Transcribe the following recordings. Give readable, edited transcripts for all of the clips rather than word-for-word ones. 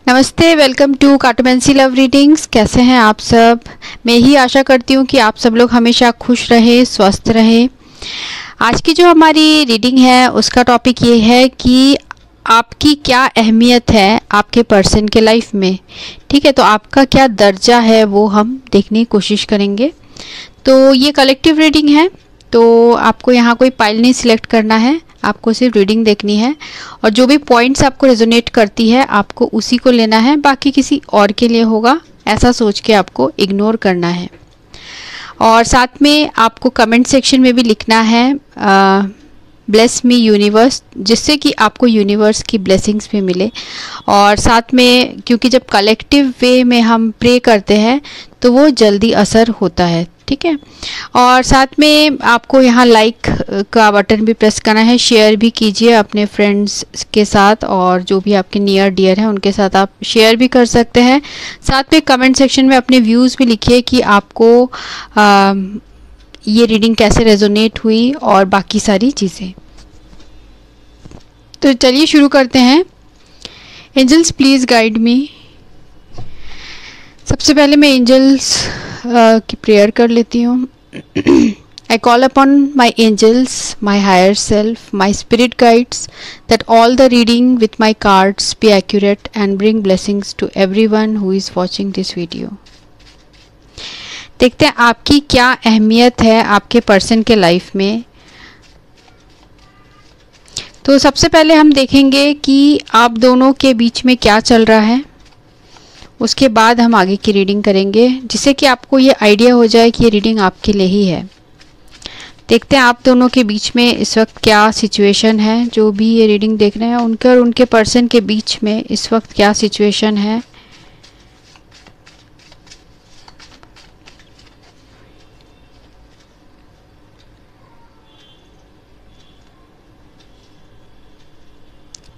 नमस्ते, welcome to कार्टोमेंसी love readings. कैसे हैं आप सब? मैं ही आशा करती हूँ कि आप सब लोग हमेशा खुश रहे, स्वस्थ रहे। आज की जो हमारी रीडिंग है उसका टॉपिक ये है कि आपकी क्या अहमियत है आपके पर्सन के लाइफ में। ठीक है, तो आपका क्या दर्जा है वो हम देखने की कोशिश करेंगे। तो ये कलेक्टिव रीडिंग है, तो आपको यहाँ कोई पाइल नहीं सिलेक्ट करना है, आपको सिर्फ रीडिंग देखनी है और जो भी पॉइंट्स आपको रेजोनेट करती है आपको उसी को लेना है, बाकी किसी और के लिए होगा ऐसा सोच के आपको इग्नोर करना है। और साथ में आपको कमेंट सेक्शन में भी लिखना है ब्लेस मी यूनिवर्स, जिससे कि आपको यूनिवर्स की ब्लेसिंग्स भी मिले। और साथ में क्योंकि जब कलेक्टिव वे में हम प्रे करते हैं तो वो जल्दी असर होता है। ठीक है, और साथ में आपको यहाँ लाइक का बटन भी प्रेस करना है, शेयर भी कीजिए अपने फ्रेंड्स के साथ और जो भी आपके नियर डियर हैं उनके साथ आप शेयर भी कर सकते हैं। साथ में कमेंट सेक्शन में अपने व्यूज़ भी लिखिए कि आपको ये रीडिंग कैसे रेजोनेट हुई और बाकी सारी चीज़ें। तो चलिए शुरू करते हैं। Angels please guide me. सबसे पहले मैं एंजल्स की प्रेयर कर लेती हूँ। I call upon my angels, my higher self, my spirit guides, that all the reading with my cards be accurate and bring blessings to everyone who is watching this video. देखते हैं आपकी क्या अहमियत है आपके पर्सन के life में। तो सबसे पहले हम देखेंगे कि आप दोनों के बीच में क्या चल रहा है, उसके बाद हम आगे की रीडिंग करेंगे, जिससे कि आपको ये आइडिया हो जाए कि ये रीडिंग आपके लिए ही है। देखते हैं आप दोनों के बीच में इस वक्त क्या सिचुएशन है। जो भी ये रीडिंग देख रहे हैं उनके और उनके पर्सन के बीच में इस वक्त क्या सिचुएशन है।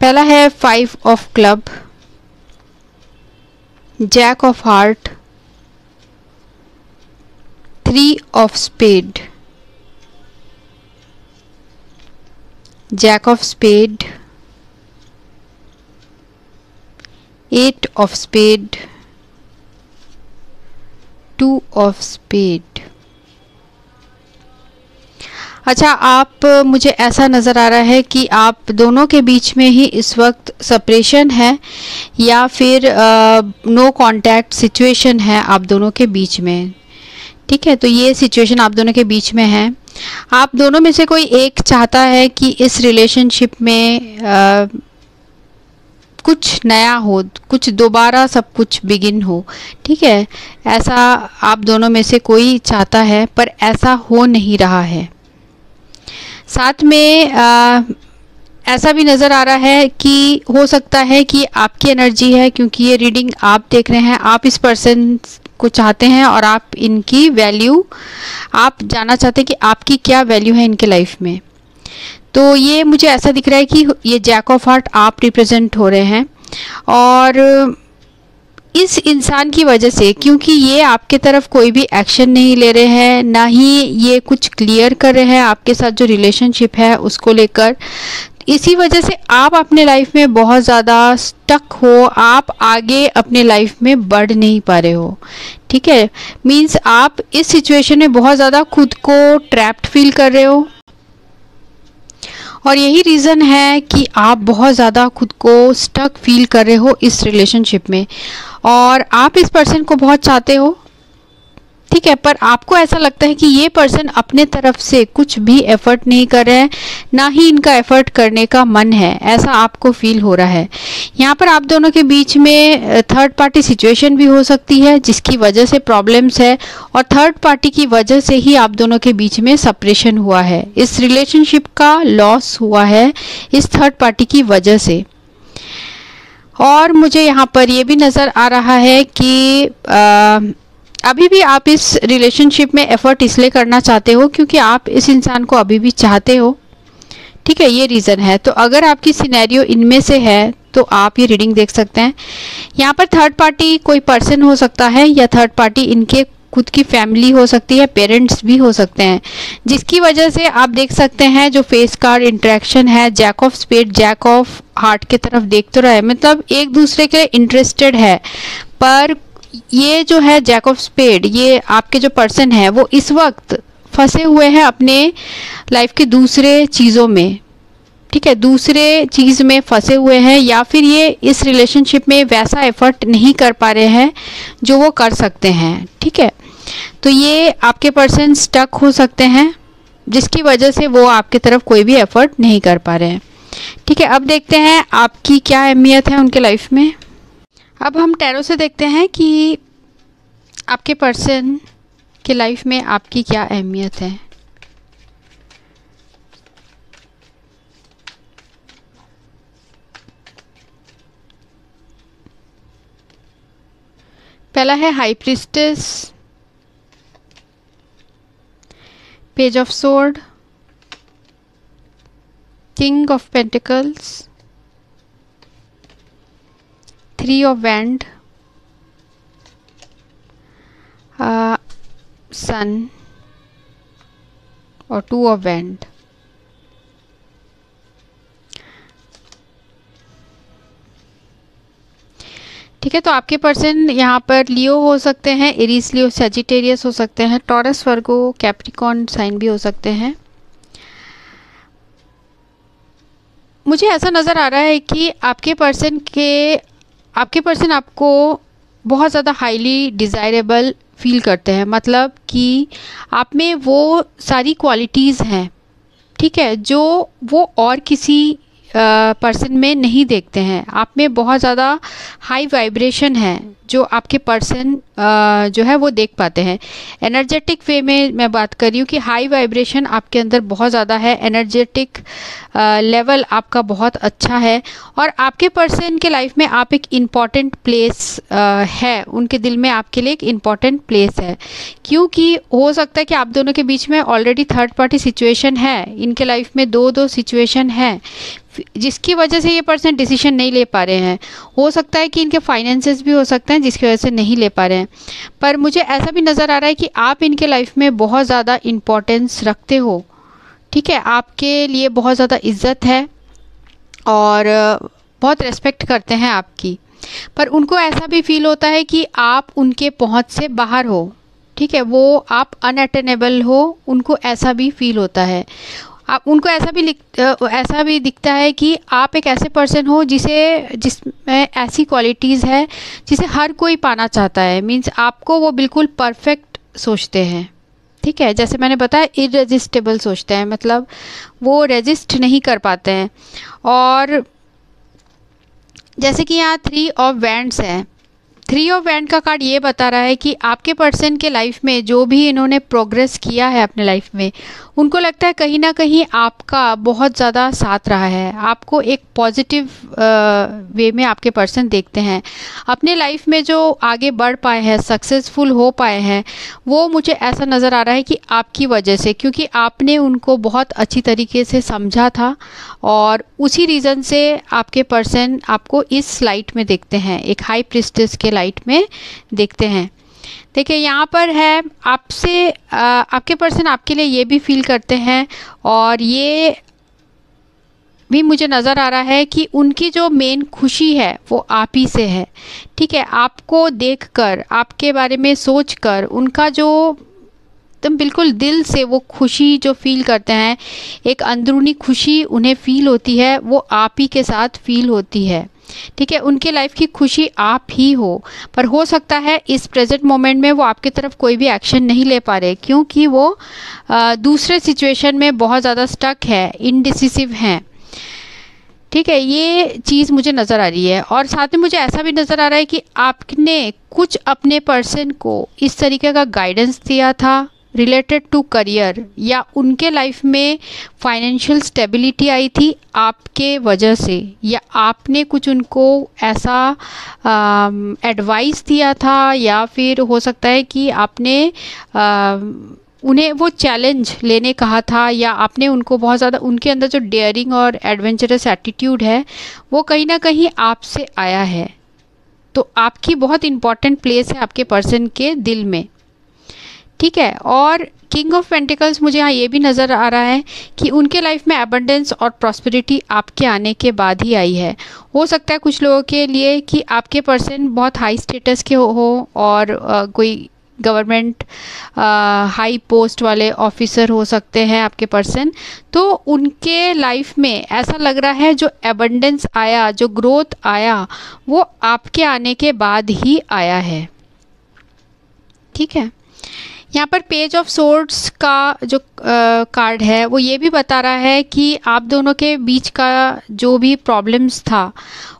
पहला है 5 of club, jack of heart, 3 of spade, jack of spade, 8 of spade, 2 of spade. अच्छा, आप मुझे ऐसा नज़र आ रहा है कि आप दोनों के बीच में ही इस वक्त सेपरेशन है या फिर नो कांटेक्ट सिचुएशन है आप दोनों के बीच में। ठीक है, तो ये सिचुएशन आप दोनों के बीच में है। आप दोनों में से कोई एक चाहता है कि इस रिलेशनशिप में कुछ नया हो, कुछ दोबारा सब कुछ बिगिन हो। ठीक है, ऐसा आप दोनों में से कोई चाहता है, पर ऐसा हो नहीं रहा है। साथ में ऐसा भी नज़र आ रहा है कि हो सकता है कि आपकी एनर्जी है, क्योंकि ये रीडिंग आप देख रहे हैं, आप इस पर्सन को चाहते हैं और आप इनकी वैल्यू, आप जानना चाहते हैं कि आपकी क्या वैल्यू है इनके लाइफ में। तो ये मुझे ऐसा दिख रहा है कि ये जैक ऑफ हार्ट आप रिप्रेजेंट हो रहे हैं और इस इंसान की वजह से, क्योंकि ये आपके तरफ कोई भी एक्शन नहीं ले रहे हैं, ना ही ये कुछ क्लियर कर रहे हैं आपके साथ जो रिलेशनशिप है उसको लेकर, इसी वजह से आप अपने लाइफ में बहुत ज़्यादा स्टक हो, आप आगे अपने लाइफ में बढ़ नहीं पा रहे हो। ठीक है, मीन्स आप इस सिचुएशन में बहुत ज़्यादा खुद को ट्रैप्ड फील कर रहे हो और यही रीज़न है कि आप बहुत ज़्यादा खुद को स्टक फील कर रहे हो इस रिलेशनशिप में और आप इस पर्सन को बहुत चाहते हो। ठीक है, पर आपको ऐसा लगता है कि ये पर्सन अपने तरफ से कुछ भी एफर्ट नहीं कर रहे हैं, ना ही इनका एफर्ट करने का मन है, ऐसा आपको फील हो रहा है। यहाँ पर आप दोनों के बीच में थर्ड पार्टी सिचुएशन भी हो सकती है जिसकी वजह से प्रॉब्लम्स है और थर्ड पार्टी की वजह से ही आप दोनों के बीच में सेपरेशन हुआ है। इस रिलेशनशिप का लॉस हुआ है इस थर्ड पार्टी की वजह से। और मुझे यहाँ पर ये भी नज़र आ रहा है कि अभी भी आप इस रिलेशनशिप में एफर्ट इसलिए करना चाहते हो क्योंकि आप इस इंसान को अभी भी चाहते हो। ठीक है, ये रीज़न है। तो अगर आपकी सिनेरियो इनमें से है तो आप ये रीडिंग देख सकते हैं। यहाँ पर थर्ड पार्टी कोई पर्सन हो सकता है या थर्ड पार्टी इनके खुद की फैमिली हो सकती है, पेरेंट्स भी हो सकते हैं, जिसकी वजह से आप देख सकते हैं जो फेस कार्ड इंटरेक्शन है, jack of spade jack of heart की तरफ देख तो रहा है, मतलब एक दूसरे के इंटरेस्टेड है। पर ये जो है जैक ऑफ स्पेड, ये आपके जो पर्सन है वो इस वक्त फंसे हुए हैं अपने लाइफ के दूसरे चीज़ों में, ठीक है, दूसरे चीज़ में फंसे हुए हैं, या फिर ये इस रिलेशनशिप में वैसा एफर्ट नहीं कर पा रहे हैं जो वो कर सकते हैं, ठीक है। तो ये आपके पर्सन स्टक हो सकते हैं, जिसकी वजह से वो आपकी तरफ कोई भी एफर्ट नहीं कर पा रहे हैं, ठीक है। अब देखते हैं आपकी क्या अहमियत है उनके लाइफ में। अब हम टैरो से देखते हैं कि आपके पर्सन के लाइफ में आपकी क्या अहमियत है। पहला है high priestess, page of sword, king of pentacles, three of wand, sun और टू ऑफ वैंड। ठीक है, तो आपके पर्सन यहाँ पर लियो हो सकते हैं, एरीज, लियो, सजिटेरियस हो सकते हैं, टॉरस, वर्गो, कैप्रिकॉर्न साइन भी हो सकते हैं। मुझे ऐसा नज़र आ रहा है कि आपके पर्सन आपको बहुत ज़्यादा हाईली डिज़ायरेबल फील करते हैं, मतलब कि आप में वो सारी क्वालिटीज़ हैं, ठीक है, जो वो और किसी पर्सन में नहीं देखते हैं। आप में बहुत ज़्यादा हाई वाइब्रेशन है जो आपके पर्सन जो है वो देख पाते हैं। एनर्जेटिक वे में मैं बात कर रही हूँ कि हाई वाइब्रेशन आपके अंदर बहुत ज़्यादा है, एनर्जेटिक लेवल आपका बहुत अच्छा है, और आपके पर्सन के लाइफ में आप एक इम्पॉर्टेंट प्लेस है, उनके दिल में आपके लिए एक इम्पॉर्टेंट प्लेस है, क्योंकि हो सकता है कि आप दोनों के बीच में ऑलरेडी थर्ड पार्टी सिचुएशन है, इनके लाइफ में दो सिचुएशन है, जिसकी वजह से ये पर्सन डिसीजन नहीं ले पा रहे हैं। हो सकता है कि इनके फाइनेंसेस भी हो सकते हैं जिसकी वजह से नहीं ले पा रहे हैं, पर मुझे ऐसा भी नज़र आ रहा है कि आप इनके लाइफ में बहुत ज़्यादा इम्पोर्टेंस रखते हो, ठीक है, आपके लिए बहुत ज़्यादा इज्जत है और बहुत रेस्पेक्ट करते हैं आपकी, पर उनको ऐसा भी फील होता है कि आप उनके पहुंच से बाहर हो, ठीक है, वो आप अनअटेनेबल हो, उनको ऐसा भी फील होता है। आप उनको ऐसा भी दिखता है कि आप एक ऐसे पर्सन हो जिसमें ऐसी क्वालिटीज़ है जिसे हर कोई पाना चाहता है, मीन्स आपको वो बिल्कुल परफेक्ट सोचते हैं, ठीक है, जैसे मैंने बताया इररेजिस्टेबल सोचते हैं, मतलब वो रेजिस्ट नहीं कर पाते हैं। और जैसे कि यहाँ थ्री ऑफ वैंड्स है, थ्री ऑफ वैंड का कार्ड ये बता रहा है कि आपके पर्सन के लाइफ में जो भी इन्होंने प्रोग्रेस किया है अपने लाइफ में, उनको लगता है कहीं ना कहीं आपका बहुत ज़्यादा साथ रहा है, आपको एक पॉजिटिव वे में आपके पर्सन देखते हैं। अपने लाइफ में जो आगे बढ़ पाए हैं, सक्सेसफुल हो पाए हैं, वो मुझे ऐसा नज़र आ रहा है कि आपकी वजह से, क्योंकि आपने उनको बहुत अच्छी तरीके से समझा था, और उसी रीज़न से आपके पर्सन आपको इस लाइट में देखते हैं, एक हाई प्रीस्टेस के लाइट में देखते हैं। देखिए यहाँ पर है आपसे आपके पर्सन आपके लिए ये भी फील करते हैं, और ये भी मुझे नज़र आ रहा है कि उनकी जो मेन खुशी है वो आप ही से है, ठीक है, आपको देखकर, आपके बारे में सोचकर उनका जो एकदम बिल्कुल दिल से वो खुशी जो फील करते हैं, एक अंदरूनी खुशी उन्हें फील होती है, वो आप ही के साथ फील होती है, ठीक है, उनके लाइफ की खुशी आप ही हो। पर हो सकता है इस प्रेजेंट मोमेंट में वो आपकी तरफ कोई भी एक्शन नहीं ले पा रहे, क्योंकि वो दूसरे सिचुएशन में बहुत ज़्यादा स्टक है, इनडिसिसिव हैं, ठीक है, ये चीज़ मुझे नज़र आ रही है। और साथ में मुझे ऐसा भी नज़र आ रहा है कि आपने कुछ अपने पर्सन को इस तरीके का गाइडेंस दिया था रिलेटेड टू करियर, या उनके लाइफ में फाइनेंशियल स्टेबिलिटी आई थी आपके वजह से, या आपने कुछ उनको ऐसा एडवाइस दिया था, या फिर हो सकता है कि आपने उन्हें वो चैलेंज लेने कहा था, या आपने उनको बहुत ज़्यादा, उनके अंदर जो डेयरिंग और एडवेंचरस एटीट्यूड है वो कहीं ना कहीं आपसे आया है। तो आपकी बहुत इम्पॉर्टेंट प्लेस है आपके पर्सन के दिल में, ठीक है। और किंग ऑफ पेंटिकल्स मुझे यहाँ ये भी नज़र आ रहा है कि उनके लाइफ में एबंडेंस और प्रॉस्पेरिटी आपके आने के बाद ही आई है। हो सकता है कुछ लोगों के लिए कि आपके पर्सन बहुत हाई स्टेटस के हो और कोई गवर्नमेंट हाई पोस्ट वाले ऑफिसर हो सकते हैं आपके पर्सन, तो उनके लाइफ में ऐसा लग रहा है जो एबंडेंस आया, जो ग्रोथ आया, वो आपके आने के बाद ही आया है। ठीक है। यहाँ पर पेज ऑफ सोर्ड्स का जो कार्ड है वो ये भी बता रहा है कि आप दोनों के बीच का जो भी प्रॉब्लम्स था,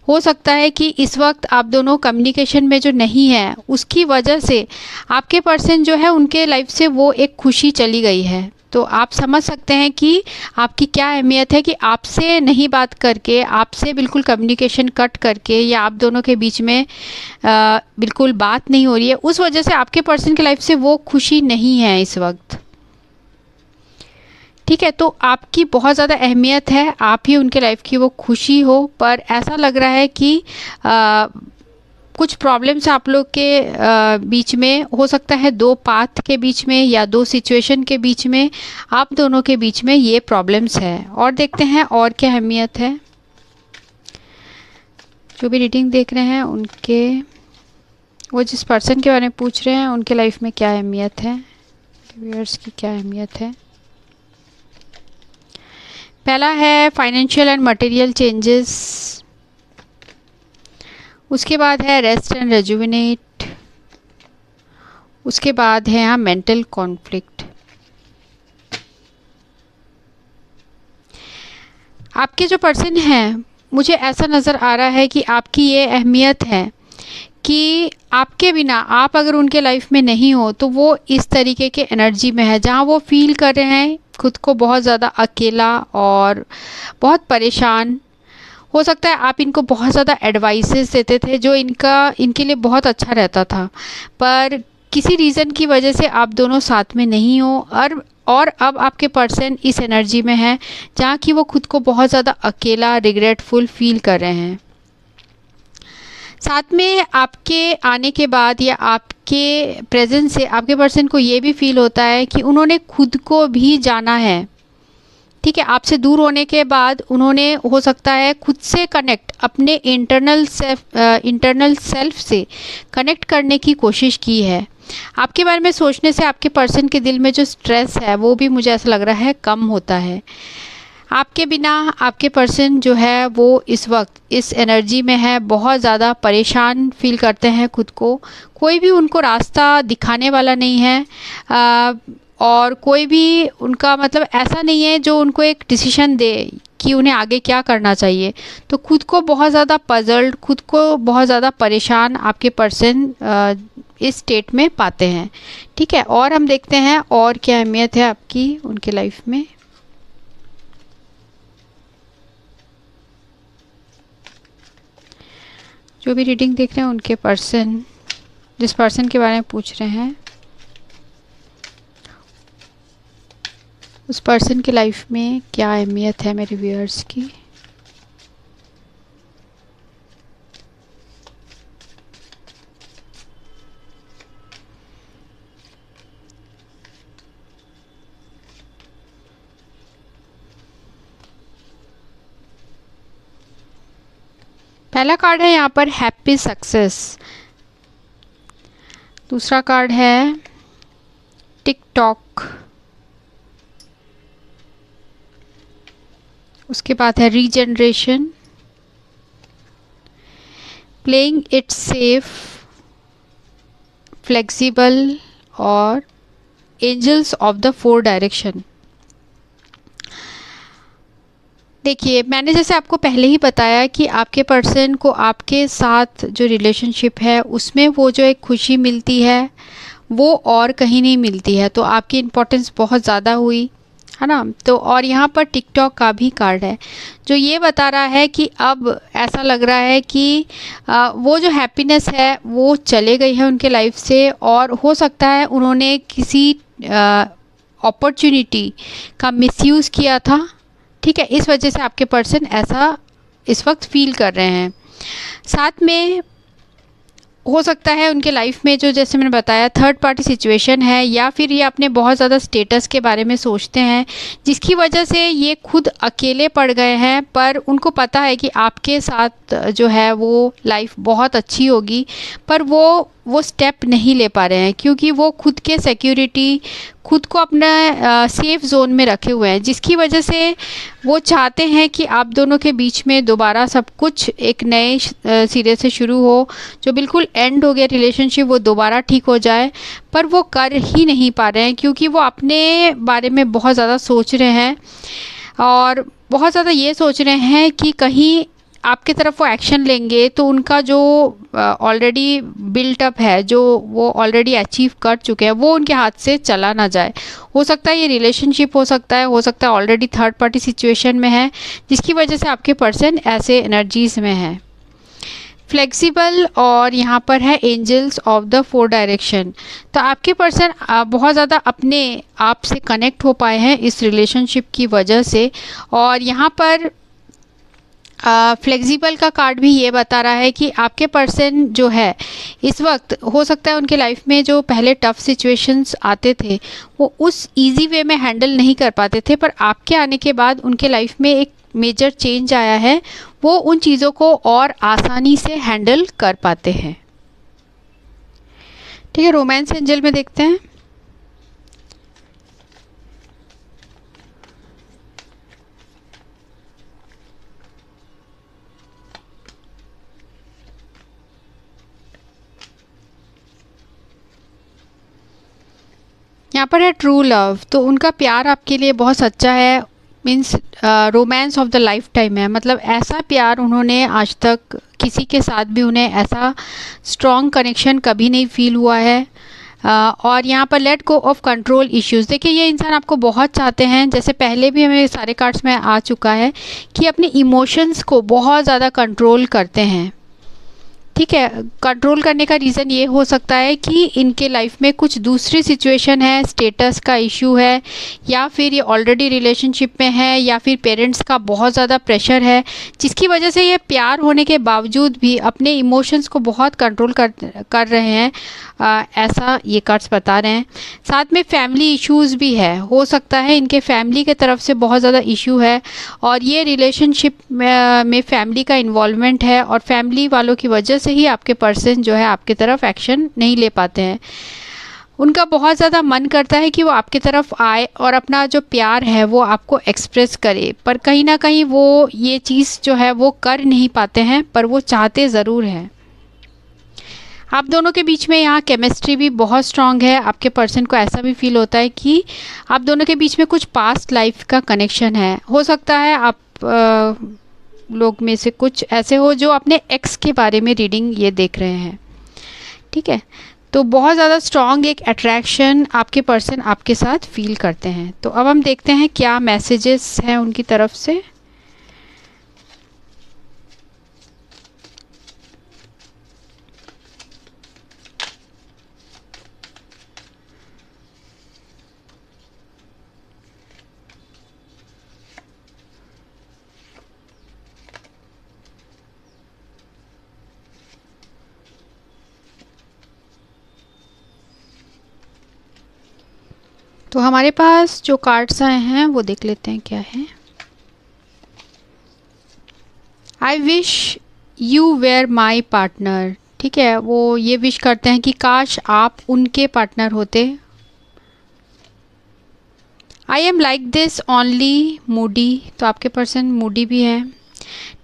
हो सकता है कि इस वक्त आप दोनों कम्युनिकेशन में जो नहीं है उसकी वजह से आपके पर्सन जो है उनके लाइफ से वो एक खुशी चली गई है। तो आप समझ सकते हैं कि आपकी क्या अहमियत है कि आपसे नहीं बात करके, आपसे बिल्कुल कम्युनिकेशन कट करके, या आप दोनों के बीच में बिल्कुल बात नहीं हो रही है, उस वजह से आपके पर्सन की लाइफ से वो खुशी नहीं है इस वक्त। ठीक है। तो आपकी बहुत ज़्यादा अहमियत है, आप ही उनके लाइफ की वो खुशी हो, पर ऐसा लग रहा है कि कुछ प्रॉब्लम्स आप लोग के बीच में हो सकता है, दो पाथ के बीच में या दो सिचुएशन के बीच में, आप दोनों के बीच में ये प्रॉब्लम्स है। और देखते हैं और क्या अहमियत है। जो भी रीडिंग देख रहे हैं उनके, वो जिस पर्सन के बारे में पूछ रहे हैं उनके लाइफ में क्या अहमियत है, व्यूअर्स की क्या अहमियत है। पहला है फाइनेंशियल एंड मटेरियल चेंजेस, उसके बाद है रेस्ट एंड रेजुविनेट, उसके बाद है यहाँ मेंटल कॉन्फ्लिक्ट। आपके जो पर्सन हैं, मुझे ऐसा नज़र आ रहा है कि आपकी ये अहमियत है कि आपके बिना, आप अगर उनके लाइफ में नहीं हो तो वो इस तरीके के एनर्जी में है जहाँ वो फील कर रहे हैं खुद को बहुत ज़्यादा अकेला और बहुत परेशान। हो सकता है आप इनको बहुत ज़्यादा एडवाइसेस देते थे जो इनके लिए बहुत अच्छा रहता था, पर किसी रीज़न की वजह से आप दोनों साथ में नहीं हो, और अब आपके पर्सन इस एनर्जी में है जहाँ कि वो खुद को बहुत ज़्यादा अकेला, रिग्रेटफुल फील कर रहे हैं। साथ में आपके आने के बाद या आपके प्रेजेंस से आपके पर्सन को ये भी फील होता है कि उन्होंने खुद को भी जाना है। ठीक है। आपसे दूर होने के बाद उन्होंने, हो सकता है, खुद से कनेक्ट, अपने इंटरनल सेल्फ से कनेक्ट करने की कोशिश की है। आपके बारे में सोचने से आपके पर्सन के दिल में जो स्ट्रेस है वो भी मुझे ऐसा लग रहा है कम होता है। आपके बिना आपके पर्सन जो है वो इस वक्त इस एनर्जी में है, बहुत ज़्यादा परेशान फील करते हैं खुद को, कोई भी उनको रास्ता दिखाने वाला नहीं है, और कोई भी उनका मतलब ऐसा नहीं है जो उनको एक डिसीजन दे कि उन्हें आगे क्या करना चाहिए। तो खुद को बहुत ज़्यादा पजल्ड, खुद को बहुत ज़्यादा परेशान आपके पर्सन इस स्टेट में पाते हैं। ठीक है। और हम देखते हैं और क्या अहमियत है आपकी उनके लाइफ में। जो भी रीडिंग देख रहे हैं उनके पर्सन, जिस पर्सन के बारे में पूछ रहे हैं, उस पर्सन की लाइफ में क्या अहमियत है मेरे व्यूअर्स की। पहला कार्ड है यहाँ पर हैप्पी सक्सेस, दूसरा कार्ड है टिकटॉक, उसके बाद है regeneration, playing it safe, flexible, और एंजल्स ऑफ द 4 डायरेक्शन। देखिए, मैंने जैसे आपको पहले ही बताया कि आपके पर्सन को आपके साथ जो रिलेशनशिप है उसमें वो जो एक खुशी मिलती है वो और कहीं नहीं मिलती है, तो आपकी इम्पोर्टेंस बहुत ज़्यादा हुई है ना। तो और यहाँ पर टिकटॉक का भी कार्ड है जो ये बता रहा है कि अब ऐसा लग रहा है कि वो जो हैप्पीनेस है वो चले गई है उनके लाइफ से, और हो सकता है उन्होंने किसी अपॉर्चुनिटी का मिसयूज़ किया था। ठीक है। इस वजह से आपके पर्सन ऐसा इस वक्त फील कर रहे हैं। साथ में हो सकता है उनके लाइफ में जो, जैसे मैंने बताया, थर्ड पार्टी सिचुएशन है, या फिर ये अपने बहुत ज़्यादा स्टेटस के बारे में सोचते हैं, जिसकी वजह से ये खुद अकेले पड़ गए हैं। पर उनको पता है कि आपके साथ जो है वो लाइफ बहुत अच्छी होगी, पर वो स्टेप नहीं ले पा रहे हैं, क्योंकि वो खुद के सिक्योरिटी, खुद को अपना सेफ जोन में रखे हुए हैं, जिसकी वजह से वो चाहते हैं कि आप दोनों के बीच में दोबारा सब कुछ एक नए सिरे से शुरू हो। जो बिल्कुल एंड हो गया रिलेशनशिप, वो दोबारा ठीक हो जाए, पर वो कर ही नहीं पा रहे हैं, क्योंकि वो अपने बारे में बहुत ज़्यादा सोच रहे हैं और बहुत ज़्यादा ये सोच रहे हैं कि कहीं आपके तरफ वो एक्शन लेंगे तो उनका जो ऑलरेडी बिल्ट अप है, जो वो ऑलरेडी अचीव कर चुके हैं, वो उनके हाथ से चला ना जाए। हो सकता है ये रिलेशनशिप हो सकता है ऑलरेडी थर्ड पार्टी सिचुएशन में है, जिसकी वजह से आपके पर्सन ऐसे एनर्जीज में है। फ्लेक्सिबल, और यहाँ पर है एंजल्स ऑफ द 4 डायरेक्शन। तो आपके पर्सन बहुत ज़्यादा अपने आप से कनेक्ट हो पाए हैं इस रिलेशनशिप की वजह से। और यहाँ पर फ्लेक्सिबल का कार्ड भी ये बता रहा है कि आपके पर्सन जो है इस वक्त, हो सकता है उनके लाइफ में जो पहले टफ सिचुएशंस आते थे वो उस इजी वे में हैंडल नहीं कर पाते थे, पर आपके आने के बाद उनके लाइफ में एक मेजर चेंज आया है, वो उन चीज़ों को और आसानी से हैंडल कर पाते हैं। ठीक है, रोमांस एंजल में देखते हैं। यहाँ पर है ट्रू लव। तो उनका प्यार आपके लिए बहुत सच्चा है, means romance of the life time है। मतलब ऐसा प्यार उन्होंने आज तक किसी के साथ भी, उन्हें ऐसा स्ट्रॉन्ग कनेक्शन कभी नहीं फील हुआ है। और यहाँ पर let go of control issues. देखिए, ये इंसान आपको बहुत चाहते हैं, जैसे पहले भी हमें सारे कार्ड्स में आ चुका है कि अपने इमोशंस को बहुत ज़्यादा कंट्रोल करते हैं। ठीक है, कंट्रोल करने का रीज़न ये हो सकता है कि इनके लाइफ में कुछ दूसरी सिचुएशन है, स्टेटस का इशू है, या फिर ये ऑलरेडी रिलेशनशिप में है, या फिर पेरेंट्स का बहुत ज़्यादा प्रेशर है, जिसकी वजह से ये प्यार होने के बावजूद भी अपने इमोशंस को बहुत कंट्रोल कर रहे हैं। ऐसा ये कार्ड्स बता रहे हैं। साथ में फैमिली इश्यूज़ भी है, हो सकता है इनके फैमिली के तरफ से बहुत ज़्यादा इशू है, और ये रिलेशनशिप में फैमिली का इन्वॉल्वमेंट है, और फैमिली वालों की वजह से ही आपके पर्सन जो है आपकी तरफ एक्शन नहीं ले पाते हैं। उनका बहुत ज़्यादा मन करता है कि वो आपकी तरफ आए और अपना जो प्यार है वो आपको एक्सप्रेस करे, पर कहीं ना कहीं वो ये चीज़ जो है वो कर नहीं पाते हैं, पर वो चाहते ज़रूर हैं। आप दोनों के बीच में यहाँ केमिस्ट्री भी बहुत स्ट्रांग है। आपके पर्सन को ऐसा भी फील होता है कि आप दोनों के बीच में कुछ पास्ट लाइफ का कनेक्शन है। हो सकता है आप लोग में से कुछ ऐसे हो जो अपने एक्स के बारे में रीडिंग ये देख रहे हैं। ठीक है, तो बहुत ज़्यादा स्ट्रॉन्ग एक अट्रैक्शन आपके पर्सन आपके साथ फील करते हैं। तो अब हम देखते हैं क्या मैसेजेस हैं उनकी तरफ से। तो हमारे पास जो कार्ड्स आए हैं वो देख लेते हैं क्या है। I wish you were my partner. ठीक है, वो ये विश करते हैं कि काश आप उनके पार्टनर होते। I am like this only Moody. तो आपके पर्सन मूडी भी है।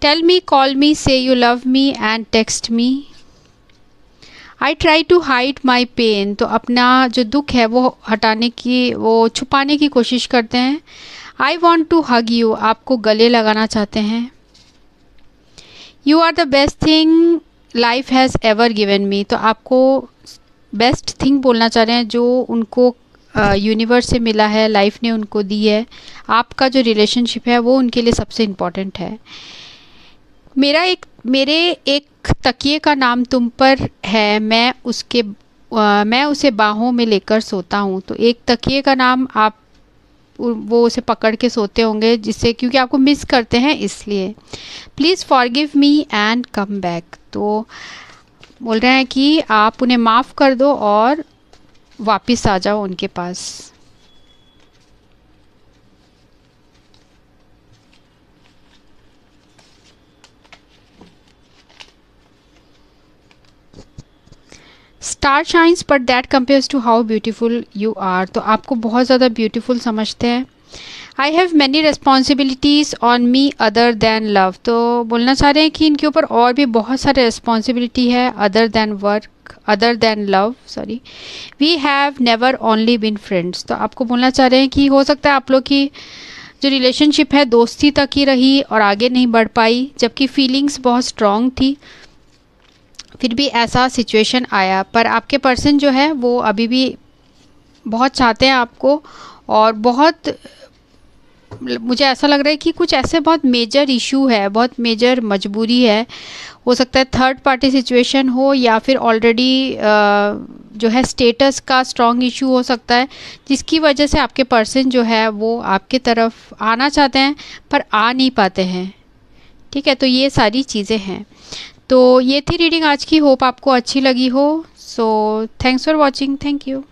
Tell me, call me, say you love me and text me. I try to hide my pain. तो अपना जो दुख है वो हटाने की, वो छुपाने की कोशिश करते हैं। I want to hug you. आपको गले लगाना चाहते हैं। You are the best thing life has ever given me. तो आपको बेस्ट थिंग बोलना चाह रहे हैं जो उनको यूनिवर्स से मिला है, लाइफ ने उनको दी है। आपका जो रिलेशनशिप है वो उनके लिए सबसे इम्पॉर्टेंट है। मेरे एक तकिए का नाम तुम पर है, मैं उसे बाहों में लेकर सोता हूँ। तो एक तकिए का नाम आप वो उसे पकड़ के सोते होंगे, जिससे, क्योंकि आपको मिस करते हैं इसलिए। Please forgive me and come back. तो बोल रहे हैं कि आप उन्हें माफ़ कर दो और वापस आ जाओ उनके पास। Star shines but that compares to how beautiful you are. तो आपको बहुत ज़्यादा ब्यूटीफुल समझते हैं। I have many responsibilities on me other than love. तो बोलना चाह रहे हैं कि इनके ऊपर और भी बहुत सारे रिस्पॉन्सिबिलिटी है other than work, other than love, sorry. We have never only been friends. तो आपको बोलना चाह रहे हैं कि हो सकता है आप लोग की जो रिलेशनशिप है दोस्ती तक ही रही और आगे नहीं बढ़ पाई, जबकि फीलिंग्स बहुत स्ट्रॉन्ग थी। फिर भी ऐसा सिचुएशन आया, पर आपके पर्सन जो है वो अभी भी बहुत चाहते हैं आपको, और बहुत मुझे ऐसा लग रहा है कि कुछ ऐसे बहुत मेजर इशू है, बहुत मेजर मजबूरी है। हो सकता है थर्ड पार्टी सिचुएशन हो, या फिर ऑलरेडी जो है स्टेटस का स्ट्रॉन्ग इशू हो सकता है, जिसकी वजह से आपके पर्सन जो है वो आपके तरफ आना चाहते हैं पर आ नहीं पाते हैं। ठीक है, तो ये सारी चीज़ें हैं। तो ये थी रीडिंग आज की। होप आपको अच्छी लगी हो। So thanks for watching. Thank you.